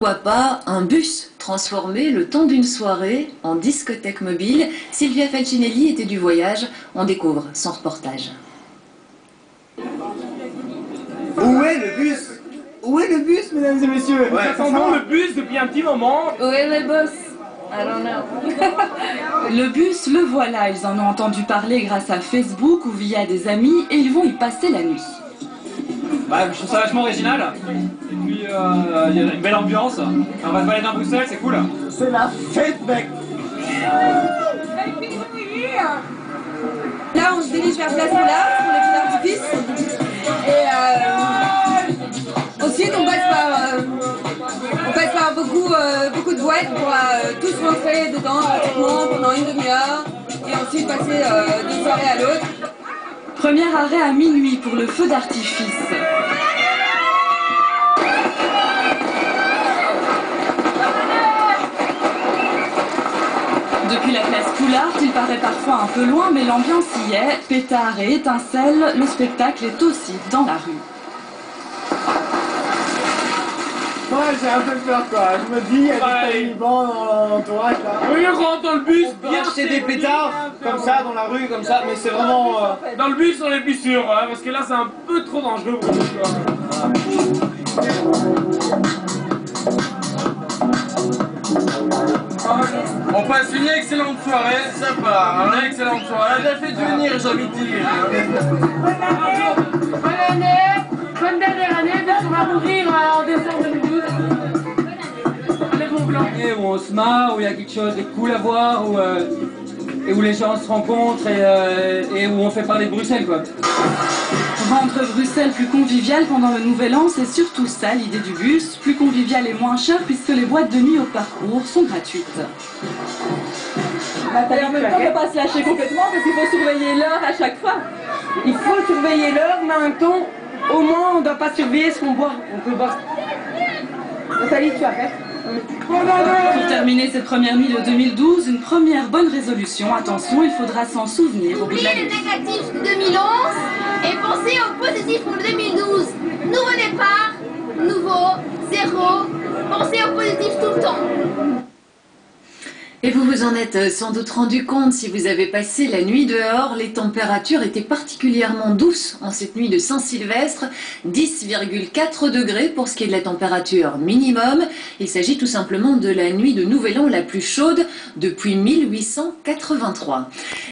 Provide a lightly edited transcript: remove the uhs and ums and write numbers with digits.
Pourquoi pas un bus transformé le temps d'une soirée en discothèque mobile? Silvia Falcinelli était du voyage, on découvre son reportage. Où est le bus? Où est le bus, mesdames et messieurs? Nous attendons le bus depuis un petit moment. Où est le bus? I don't know. Le bus, le voilà, ils en ont entendu parler grâce à Facebook ou via des amis et ils vont y passer la nuit. Bah, je trouve ça vachement original. Et puis, il y a une belle ambiance. On va se balader dans Bruxelles, c'est cool. C'est la fête, mec! Là, on se dirige vers Place Moulard pour les feux d'artifice. Et ensuite, on passe par beaucoup de boîtes pour tous rentrer dedans pratiquement pendant une demi-heure. Et ensuite passer d'une soirée à l'autre. Premier arrêt à minuit pour le feu d'artifice. Depuis la place Coulard, il paraît parfois un peu loin, mais l'ambiance y est. Pétards et étincelles, le spectacle est aussi dans la rue. Ouais, j'ai un peu peur, quoi. Je me dis, il y a des talibans dans l'entourage, là. Oui, on rentre dans le bus. On peut acheter des pétards, comme ça, dans la rue, comme ça, mais c'est vraiment... Dans le bus, on est plus sûr, hein, parce que là, c'est un peu trop dangereux pour nous, quoi. On passe une excellente soirée, sympa, une excellente soirée. Elle a fait de venir, j'ai envie de dire. Bonne année! Bonne dernière année, parce qu'on va mourir en décembre 2012. Les bons blancs. Où on se marre, où il y a quelque chose de cool à voir, et où les gens se rencontrent et où on fait parler de Bruxelles, quoi. Rendre Bruxelles plus conviviale pendant le Nouvel An, c'est surtout ça l'idée du bus. Plus convivial et moins cher puisque les boîtes de nuit au parcours sont gratuites. Et en même temps, on ne peut pas se lâcher complètement parce qu'il faut surveiller l'heure à chaque fois. Il faut surveiller l'heure, mais en même temps, au moins, on ne doit pas surveiller ce qu'on boit. On peut boire. Nathalie, tu arrêtes. Pour terminer cette première nuit de 2012, une première bonne résolution. Attention, il faudra s'en souvenir au bout de la Oubliez nuit. le négatif de 2011 et pensez au positif pour le 2012. Nouveau départ, nouveau, zéro. Pensez au positif tout le temps. Et vous vous en êtes sans doute rendu compte si vous avez passé la nuit dehors. Les températures étaient particulièrement douces en cette nuit de Saint-Sylvestre. 10,4 degrés pour ce qui est de la température minimum. Il s'agit tout simplement de la nuit de Nouvel An la plus chaude depuis 1883.